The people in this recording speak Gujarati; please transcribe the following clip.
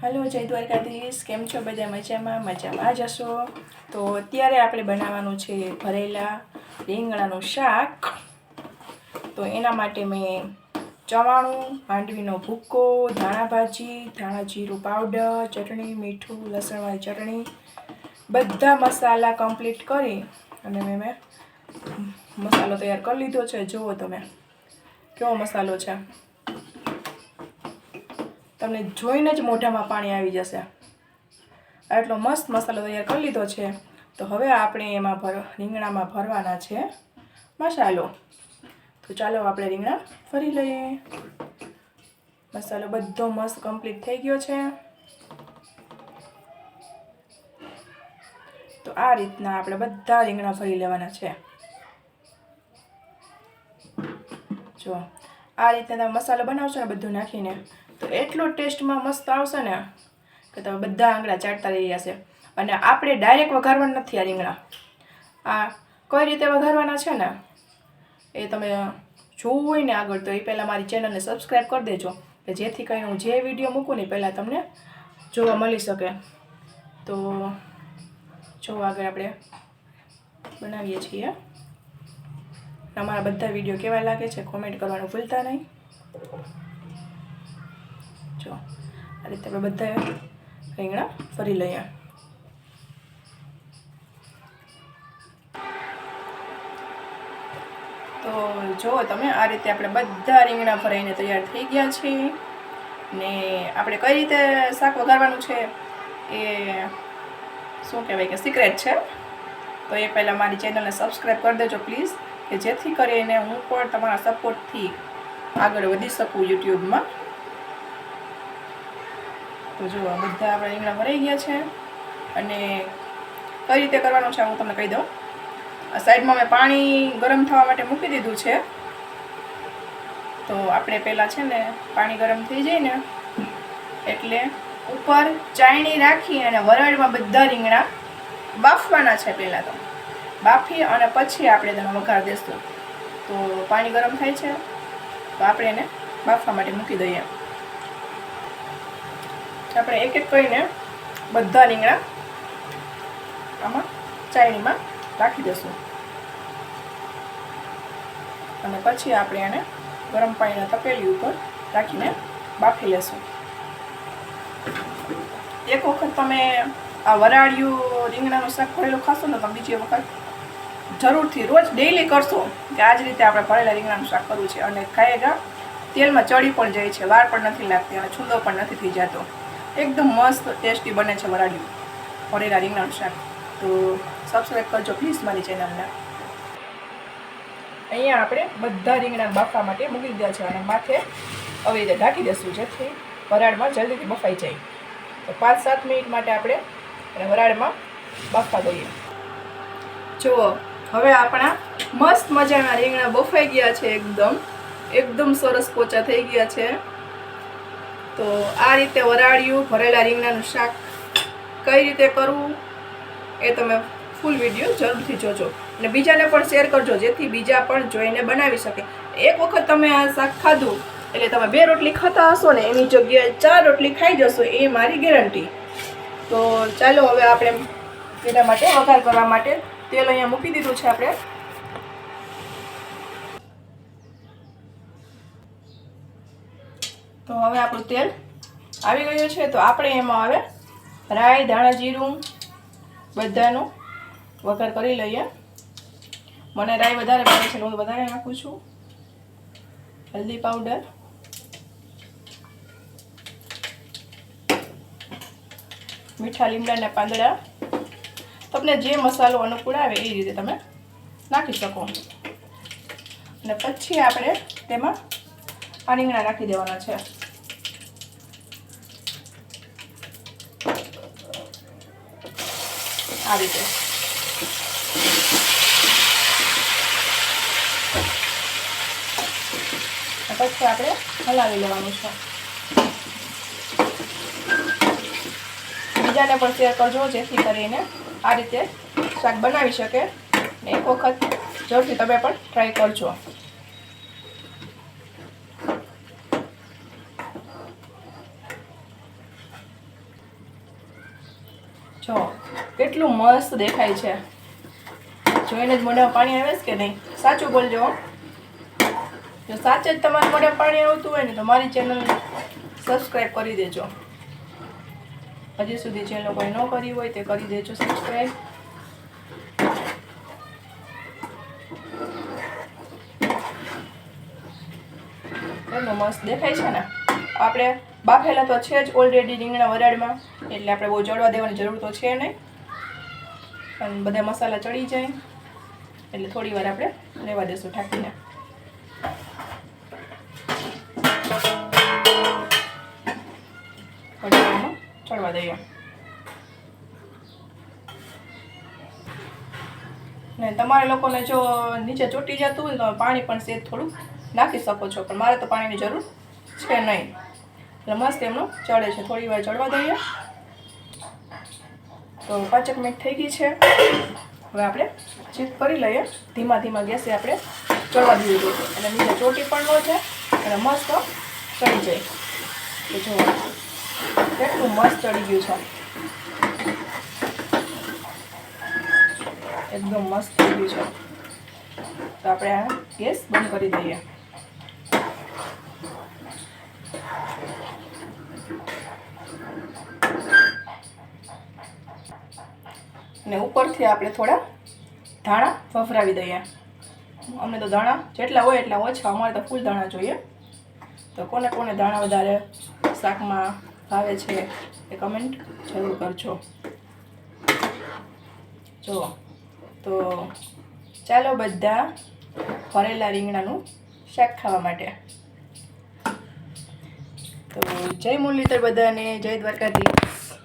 हेलो जय द्वारकाधीश केम छो बधा मजामां जशो। तो अत्यारे आपणे बनाववानुं छे भरेला રીંગણાનું શાક। तो एना माटे मैं चवाणुं, मांडवीनो भूको, धाणा भाजी, धाणा जीरु पाउडर, चटणी, मीठुं, लसणवाળી चटणी बधा मसाला कम्प्लीट करी अने मैं मसालो तैयार कर लीधो छे। जुओ तमे केवो मसालो छे, तमने जोईने ज मोढामां पाणी आवी जशे। आटलो मस्त मसालो तैयार कर लीधो छे। तो हवे आपणे एमां રીંગણામાં भरवाना छे मसालो। तो चालो आपणे રીંગણા भरी लईए। मसालो बधो मस्त कम्प्लीट थई गयो छे। तो आ रीतना आपणे बधा રીંગણા भरी लेवाना छे। जो आ रीते तमे मसालो बनावशो ने बधुं नाखीने तो एटलो टेस्टमां मस्त आवशे ने के तमे बधा आंगळा चाटता रही जशे। अने आपणे डायरेक्ट वघारवाना नथी आ રીંગણા। आ कई रीते वघारवाना छे ने ए तमे जोवुं होय ने आगळ तो ए पहेला मारी चेनलने सब्सक्राइब कर देजो के जेथी करीने हुं जे विडियो मूकું ने पहेला तमने जोवा मळी शके। तो जो आगळ आपणे बनावीए छीए। अमारा बधा विडियो केवा लागे छे कमेंट करवानुं भूलता नहीं। जो आ रीते आपणे बधा રીંગણા भरी लईए। तो जो तमे आ रीते आपणे बधा રીંગણા भराईने तैयार थई गया छे ने आपणे कई रीते शाक वघारवानुं छे ए शुं कहेवाय के सीक्रेट छे। तो ए पहेला मारी चेनलने सब्सक्राइब कर देजो प्लीज के जेथी करीने हूँ पण तमारा सपोर्टथी आगळ वधी शकूँ यूट्यूबमां। तो जो बधा आपणे રીંગણા भराई गया छे अने कई रीते करवानुं छे हूँ तमने कही दऊं। आ साइडमां मैं पाणी गरम थवा माटे मूकी दीधुं छे। तो आपणे पहेला छे ने पाणी गरम थई जाय ने एटले उपर चाळणी राखी अने वराळमां बधा રીંગણા बाफवाना छे। पहेला तो बाफी अने पछी आपणे तेनो वघार देशुं। तो पाणी गरम थाय छे तो आपणे एने बाफवा माटे मूकी दઈએ। આપણે એક એક કરીને બધા રીંગણા આમાં ચાળણીમાં રાખી દઈશું અને પછી આપણે એને ગરમ પાણીના તપેલી ઉપર રાખીને બાફી લેશું। એક વખત તમે આ વરાળિયું રીંગણાનું શાક ભરેલું ખાશો ને તો બીજી વખત જરૂરથી રોજ ડેઈલી કરશો કે આ જ રીતે આપણે ભરેલા રીંગણાનું શાક કરવું છે અને ખાયેગા તેલમાં ચડી પણ જાય છે, વાર પણ નથી લાગતી અને છૂંદો પણ નથી થઈ જતો। एकदम मस्त टेस्टी बने छे वराळिયું भरेला રીંગણાનું શાક। तो सब्सक्राइब करजो प्लीज मारी चेनलने। अहींया आपणे बधा રીંગણા बाफवा माटे मूकी दीधा छे अने माथे हवे रीते ढांकी देशुं जेथी वराळमां जल्दीथी बफाई जाय। तो 5-7 मिनिट माटे आपणे એને વરાળમાં બાફવા દઈએ। જુઓ હવે આપણા મસ્ત મજાના રીંગણા બફાઈ ગયા છે, एकदम सरस पोचा થઈ ગયા છે। तो आ रीते वराळिયું भरेला રીંગણાનું શાક कई रीते करवुं ए तमे फूल विडियो जरूरथी जोजो અને બીજાને પણ શેર કરજો જેથી બીજા પણ જોઈને બનાવી શકે। એક વખત તમે આ શાક ખાધું એટલે તમે 2 રોટલી ખાતા હશો ને એની જગ્યાએ 4 રોટલી ખાઈ જશો એ મારી ગેરંટી। તો ચાલો હવે આપણે તેના માટે વઘાર કરવા માટે તેલ અહીંયા મૂકી દીધું છે આપણે। तो हवे आपणुं तेल आवी गयुं छे। तो आपणे एमां हवे राई, धाणा, जीरुं बधानो वघार करी लईए। मने राई वधारे भावे छे એટલે હું વધારે નાખું છું। हल्दी पाउडर, मीठा લીમડાના પાંદડા, તમને જે મસાલો અનુકૂળ આવે એ રીતે તમે નાખી શકો। અને પછી આપણે તેમાં આ રીંગણા નાખી દેવાના છે। આ રીતે પછી આપણે હલાવી લેવાનું છે। બીજાને પણ શેર કરજો જેથી કરીને આ રીતે શાક બનાવી શકે ને એક વખત જરૂરથી તમે પણ ટ્રાય કરજો। જો કેટલું મસ્ત દેખાય છે, જોઈને જ મોઢામાં પાણી આવે છે કે નહીં? સાચું બોલજો. જો સાચે જ તમારા મોઢામાં પાણી આવતું હોય ને તો મારી ચેનલ સબસ્ક્રાઈબ કરી દેજો. હજી સુધી જે લોકોએ ન કરી હોય તે કરી દેજો સબસ્ક્રાઈબ. કેટલું મસ્ત દેખાય છે ને. આપણે બાફેલા તો છે જ ઓલરેડી રીંગણા વરાળમાં, એટલે આપણે બહુ ચડવા દેવાની જરૂર તો છે નહીં. અને બધા મસાલા ચડી જાય એટલે થોડી વાર આપણે લેવા દેશું ઢાંકીને. ચડવા દઈએ. ને તમારે લોકોને જો નીચે ચોટી જતું હોય તો પાણી પણ સેજ થોડું નાખી શકો છો, પણ મારે તો પાણીની જરૂર છે નહીં. એટલે મસ્ત એમનું ચડે છે. થોડી વાર ચડવા દઈએ. તો 5 મિનિટ થઈ ગઈ છે. હવે આપણે ચેક કરી લઈએ. ધીમા ધીમા ગેસે આપણે ચડવા દીધું હતું એટલે નીચે ચોટી પણ ન જાય અને મસ્ત ચડી જાય. તો જો કેટલું મસ્ત ચડી ગયું છે, એકદમ મસ્ત થઈ ગયું છે. તો આપણે આ ગેસ બંધ કરી દઈએ. ને ઉપરથી આપણે થોડા ધાણા વફરાવી દઈએ. અમને તો દાણા જેટલા હોય એટલા ઓછા, અમારે તો ફૂલ દાણા જોઈએ. તો કોને કોને દાણા વધારે શાકમાં ભાવે છે એ કમેન્ટ જરૂર કરજો. જો તો ચાલો બધા ભરેલા રીંગણાનું શાક ખાવા માટે. તો જય મુરલીધર બધાને, જય દ્વારકાધીશ.